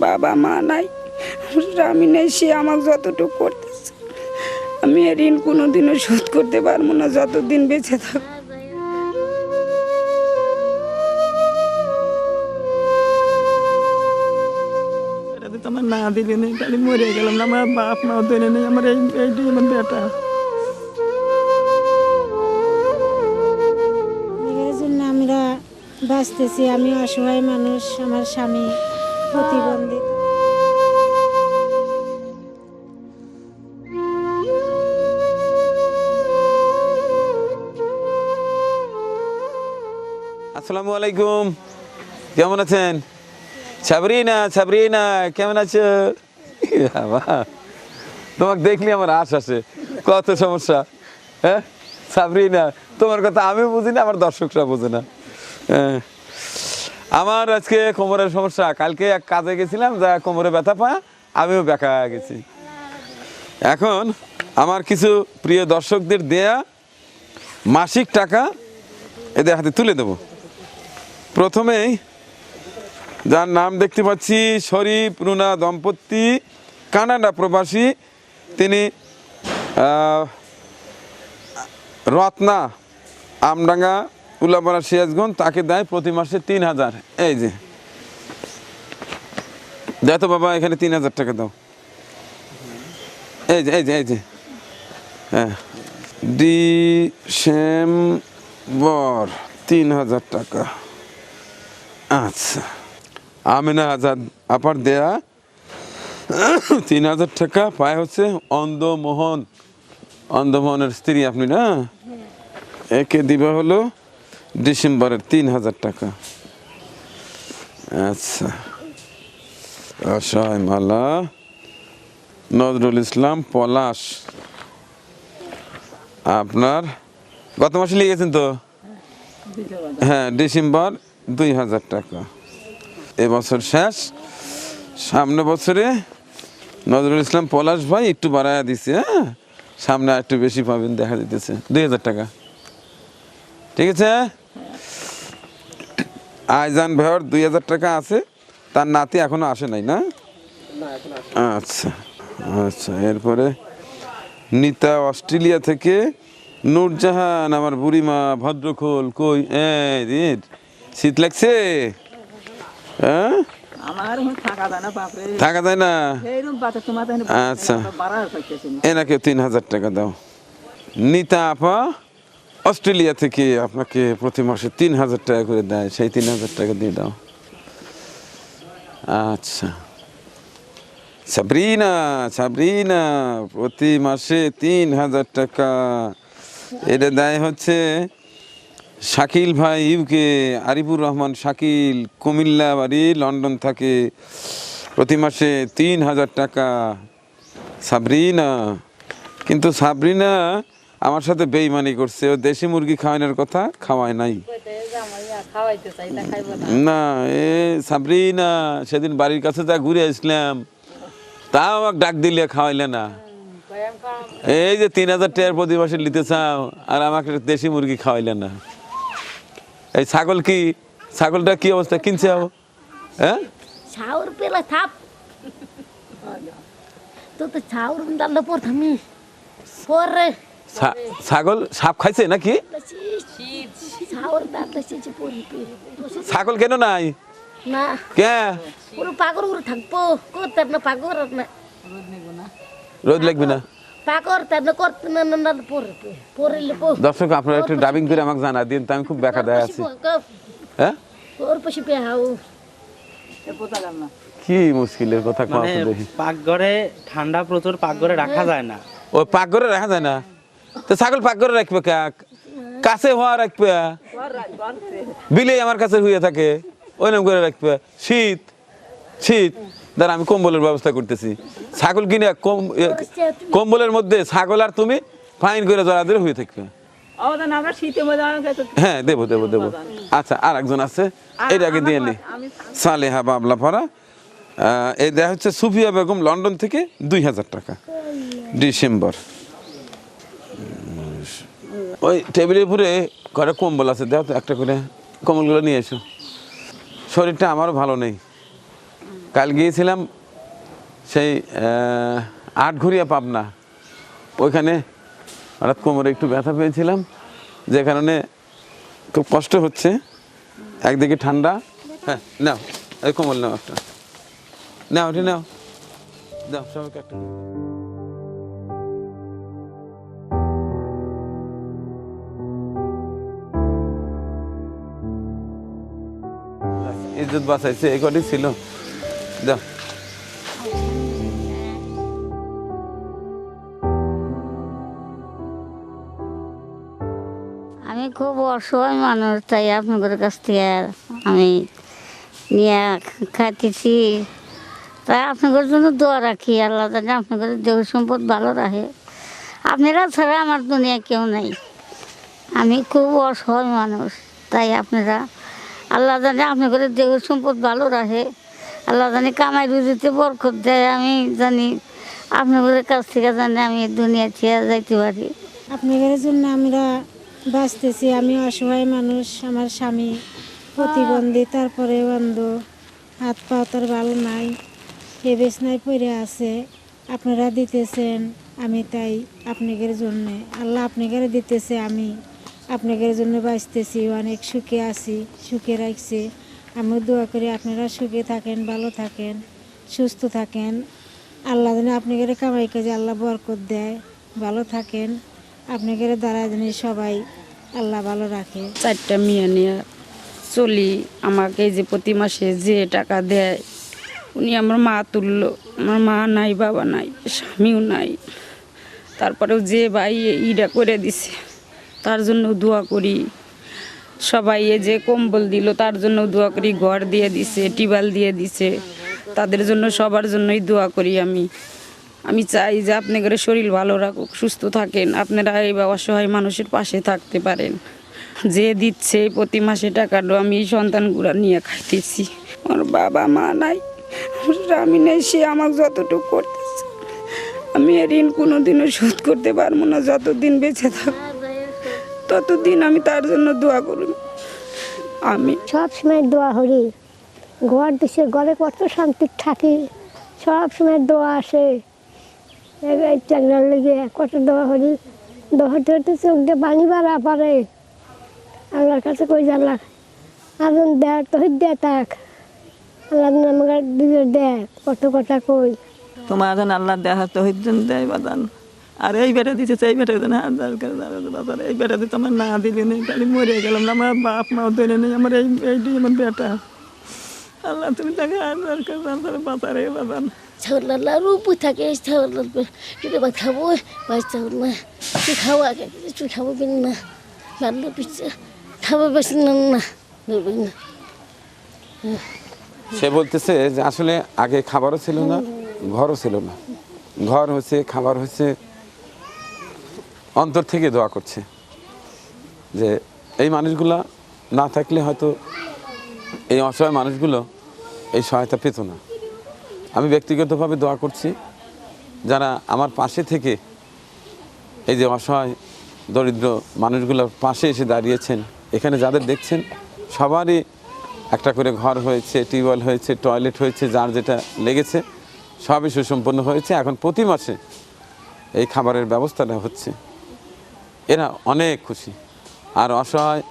বাবা মা নাই, স্বামী নেই, সে আমাকে যতটুকু করতেছে আমি এর ঋণ কোনোদিনও শোধ করতে পারবো না যতদিন বেঁচে থাকবো। আমার না দিলে নেই, খালি মরে গেলাম না, আমার বাপ মাও দিলে নেই, আমার এইটাই আমার বেটা। এর জন্য আমরা বাঁচতেছি, আমি অসহায় মানুষ, আমার স্বামী প্রতিবন্ধী। আসসালামু আলাইকুম, কেমন আছেন? সাবরিনা, সাবরিনা কেমন আছো? বাবা, তোমাকে দেখলে আমার আশ আসে, কত সমস্যা। হ্যাঁ সাবরিনা, তোমার কথা আমি বুঝি না, আমার দর্শকরা বোঝে না। আমার আজকে কোমরের সমস্যা, কালকে এক কাজে গেছিলাম, যা কোমরে ব্যথা পা, আমিও বেঁকা গেছি। এখন আমার কিছু প্রিয় দর্শকদের দেয়া মাসিক টাকা এদের হাতে তুলে দেব। প্রথমেই যার নাম দেখতে পাচ্ছি, শরীফ রুনা দম্পতি, কানাডা প্রবাসী, তিনি রত্না আমডাঙ্গা উলাপাড়া সিরাজগঞ্জ, তাকে দেয় প্রতি মাসে 3000। এই যে দেয় তো বাবা, এখানে 3000 টাকা দাও। এই যে এই যে এই যে হ্যাঁ, ডিসেম্বর 3000 টাকা। আচ্ছা, আমিনা আজাদ আপার দেয়া 3000 টাকা পায় হচ্ছে অন্ধমোহন, অন্ধমোহনের স্ত্রী আপনি না, একে দিবা হলো ডিসেম্বরের 3000 টাকা। আচ্ছা, অসহায় মালা নজরুল ইসলাম পলাশ, আপনার গত মাসে নিয়ে গেছেন তো? হ্যাঁ, ডিসেম্বর 2000 টাকা। এবছর শেষ, সামনে বছরে নজরুল ইসলাম পলাশ ভাই একটু বাড়াইয়া দিচ্ছে। হ্যাঁ, সামনে একটু বেশি পাবেন, দেখা দিতেছে 2000 টাকা। ঠিক আছে, আইজান ভাইয়ের 2000 টাকা আছে, তার নাতি এখনো আসে নাই না? আচ্ছা আচ্ছা, এরপরে নিতা অস্ট্রেলিয়া থেকে, নূরজাহান আমার বুড়িমা ভদ্রখোল, কই এই শীত লাগছে? হ্যাঁ, থাকা যায় না। আচ্ছা, এনাকে 3000 টাকা দাও। নিতা আপা অস্ট্রেলিয়া থেকে আপনাকে প্রতি মাসে 3000 টাকা করে দেয়, সেই 3000 টাকা দিয়ে দাও। আচ্ছা, সাবরিনা, সাবরিনা প্রতি মাসে 3000 টাকা, এটা দেয় হচ্ছে শাকিল ভাই ইউকে, আরিফুর রহমান শাকিল, কুমিল্লা বাড়ি, লন্ডন থাকে, প্রতি মাসে 3000 টাকা। সাবরিনা, কিন্তু সাবরিনা আমার সাথে বেইমানি করছে, ও দেশি মুরগি খাওয়ানোর কথা খাওয়ায় নাই। না, এ সাবরিনা সেদিন বাড়ির কাছে যা ঘুরে আসলাম, তাও আমাকে ডাক দিলে খাওয়াইলে না। এই যে 3000 টাকার প্রতি মাসে নিতে চাও, আর আমাকে দেশি মুরগি খাওয়াইলে না। এই ছাগল, কি ছাগলটা কি অবস্থা কিনছে? হ্যাঁ, ছাউর পেলা থাপ তো তো ছাউর ডাল প্রথমে পরে ছাগল সাপ খাইছে নাকি? ছাউর ডাল সিজি পরে ছাগল কেন নাই? না কে পুরো পাগর উড়ে থাকবো, করতে না পাগর না, রোদ লাগবে না, পাগর তার না করতে না না পরে পরে লিপো। দর্শক আপনারা একটু ডাবিং করে আমাকে জানা দিন, তো আমি খুব বেকা দেয় আছি। হ্যাঁ, ওর পাশে পেহাও কি মুশকিলের কথা কত দেখি। পাকঘরে ঠান্ডা প্রচুর, পাকঘরে রাখা যায় না। ও পাকঘরে রাখা যায় না, তো ছাগল পাকঘরে রাখবে কাছে হওয়া রাখবে, বিলে আমার কাছে হয়ে থাকে, ওই নাম করে রাখবে। শীত শীত দাঁড়া, আমি কম্বলের ব্যবস্থা করতেছি। ছাগল কিনে কম্বলের মধ্যে ছাগল আর তুমি ফাইন করে জড়া দিয়ে হয়ে থাকবে। হ্যাঁ, দেবো দেবো দেবো। আচ্ছা, আর একজন আছে, এটাকে দিয়ে নি, সালেহা বাবলা পাড়া, এই দেয়া হচ্ছে সুফিয়া বেগম, লন্ডন থেকে 2000 টাকা, ডিসেম্বর। ওই টেবিলের উপরে ঘরে কম্বল আছে, দেখো তো একটা করে কম্বলগুলো নিয়ে এসো। শরীরটা আমারও ভালো নেই, কাল গিয়েছিলাম সেই আটঘরিয়া পাবনা, ওইখানে হঠাৎ কোমরে একটু ব্যথা পেয়েছিলাম, যে কারণে খুব কষ্ট হচ্ছে। একদিকে ঠান্ডা, হ্যাঁ নাও এই কোমল নাও, একটা নাও, ওটা নাও, দাও সবাইকে একটা। ইজ্জত বাঁচাইছে, এই কটি ছিল, দাও। আমি খুব অসহায় মানুষ, তাই আপনাদের কাছ থেকে আমি নিয়ে খাইতেছি। তাই আপনাদের জন্য দোয়া রাখি, আল্লাহ জানে আপনাদের দেহ সম্পদ ভালো রাখে। আপনারা ছাড়া আমার দুনিয়া কেউ নাই, আমি খুব অসহায় মানুষ। তাই আপনারা, আল্লাহ জানে আপনাদের দেহ সম্পদ ভালো রাখে, আল্লাহ জানে কামাই রুজিতে বরকত দেয়। আমি জানি আপনাদের কাছ থেকে জানি আমি দুনিয়া ছেড়ে যাইতে পারি। আপনাদের জন্য আমরা বাঁচতেছি। আমি অসহায় মানুষ, আমার স্বামী প্রতিবন্ধী, তারপরে বন্ধ, হাত পা তার ভালো নাই, এ বিছনায় পড়ে আছে। আপনারা দিতেছেন, আমি তাই আপনাদের জন্য, আল্লাহ আপনাদের দিতেছে, আমি আপনাদের জন্য বাঁচতেছি, অনেক সুখে আছি, সুখে রাখছি। আমি দোয়া করি আপনারা সুখে থাকেন, ভালো থাকেন, সুস্থ থাকেন। আল্লাহ যেন আপনাদের কামাই কাজে আল্লাহ বরকত দেয়, ভালো থাকেন। আপনাদের দ্বারা যেন সবাই আল্লাহ ভালো রাখে। 4টা মেয়ে নিয়ে চলি। আমাকে এই যে প্রতি মাসে যে টাকা দেয়, উনি আমার মা তুললো। আমার মা নাই, বাবা নাই, স্বামীও নাই। তারপরেও যে ভাই ইটা করে দিছে, তার জন্য দোয়া করি। সবাই এ যে কম্বল দিল, তার জন্য দোয়া করি। ঘর দিয়ে দিছে, টিবাল দিয়ে দিছে, তাদের জন্য সবার জন্যই দোয়া করি। আমি চাই যে আপনাদের শরীর ভালো রাখুক, সুস্থ থাকেন, আপনারা এই অসহায় মানুষের পাশে থাকতে পারেন। যে দিচ্ছে প্রতি মাসে টাকাটা, আমি এই সন্তানগুলো নিয়ে খাইতেছি। আমার বাবা মা নাই, আমার স্বামী নেই, সে আমাকে যতটুকু করতেছে আমি এ ঋণ কোনোদিনও শোধ করতে পারবো না। যতদিন বেঁচে থাক ততদিন আমি তার জন্য দোয়া করব। আমি সব সময় দোয়া করি, ঘর দিছে, ঘরে কত শান্তি থাকি, সব সময় দোয়া আসে। চাকরার লেগে কত দোয়া করি, দোয়াতে হতে চোখ দিয়ে পানি বাড়া পারে। আল্লাহর কাছে কই আল্লাহ আজন দেয় তো দেয়, থাক আল্লাহ আমাকে দিলে দেয়, কত কথা কই। তোমার যেন আল্লাহ দেখা তো হইতেন দেয় বাদান। আর এই বেটা দিতেছে, এই বেটা যেন বাজার, এই বেটা দিতে আমার না দিলে নেই, খালি মরে গেলাম না। আমার বাপ মাও ধরে নেই, আমার এইটাই আমার বেটা। আল্লাহ তুমি তাকে বাঁচারে বাদান। ছাগলার রূপই থাকে, ছাগলার যদি বা খাবো বাচ্চা না, তুই খাওয়া আগে, তুই খাবো কিন না, ভালো পিছিয়ে খাবো বেশি না না। সে বলতেছে যে আসলে আগে খাবারও ছিল না, ঘরও ছিল না। ঘর হয়েছে, খাবার হয়েছে, অন্তর থেকে দোয়া করছে যে এই মানুষগুলা না থাকলে হয়তো এই অসহায় মানুষগুলো এই সহায়তা পেত না। আমি ব্যক্তিগতভাবে দোয়া করছি, যারা আমার পাশে থেকে এই যে অসহায় দরিদ্র মানুষগুলোর পাশে এসে দাঁড়িয়েছেন, এখানে যাদের দেখছেন সবারই একটা করে ঘর হয়েছে, টিউবওয়েল হয়েছে, টয়লেট হয়েছে, যার যেটা লেগেছে সবই সুসম্পন্ন হয়েছে। এখন প্রতি মাসে এই খাবারের ব্যবস্থাটা হচ্ছে, এরা অনেক খুশি। আর অসহায়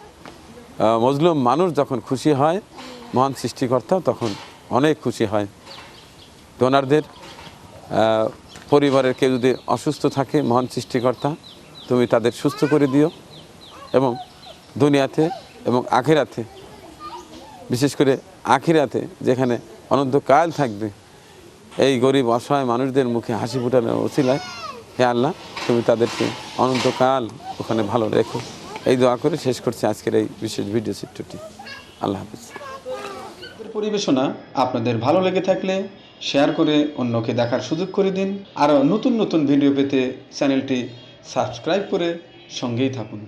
মজলুম মানুষ যখন খুশি হয়, মহান সৃষ্টিকর্তা তখন অনেক খুশি হয়। ডোনারদের পরিবারের কেউ যদি অসুস্থ থাকে, মহান সৃষ্টিকর্তা তুমি তাদের সুস্থ করে দিও, এবং দুনিয়াতে এবং আখিরাতে, বিশেষ করে আখিরাতে যেখানে অনন্তকাল থাকবে, এই গরিব অসহায় মানুষদের মুখে হাসি ফোটানোর ওসিলায় হে আল্লাহ তুমি তাদেরকে অনন্তকাল ওখানে ভালো রেখো। এই দোয়া করে শেষ করছি আজকের এই বিশেষ ভিডিও চিত্রটি। আল্লাহ হাফিজ। পরিবেশনা আপনাদের ভালো লেগে থাকলে শেয়ার করে অন্যকে দেখার সুযোগ করে দিন। আরও নতুন নতুন ভিডিও পেতে চ্যানেলটি সাবস্ক্রাইব করে সঙ্গেই থাকুন।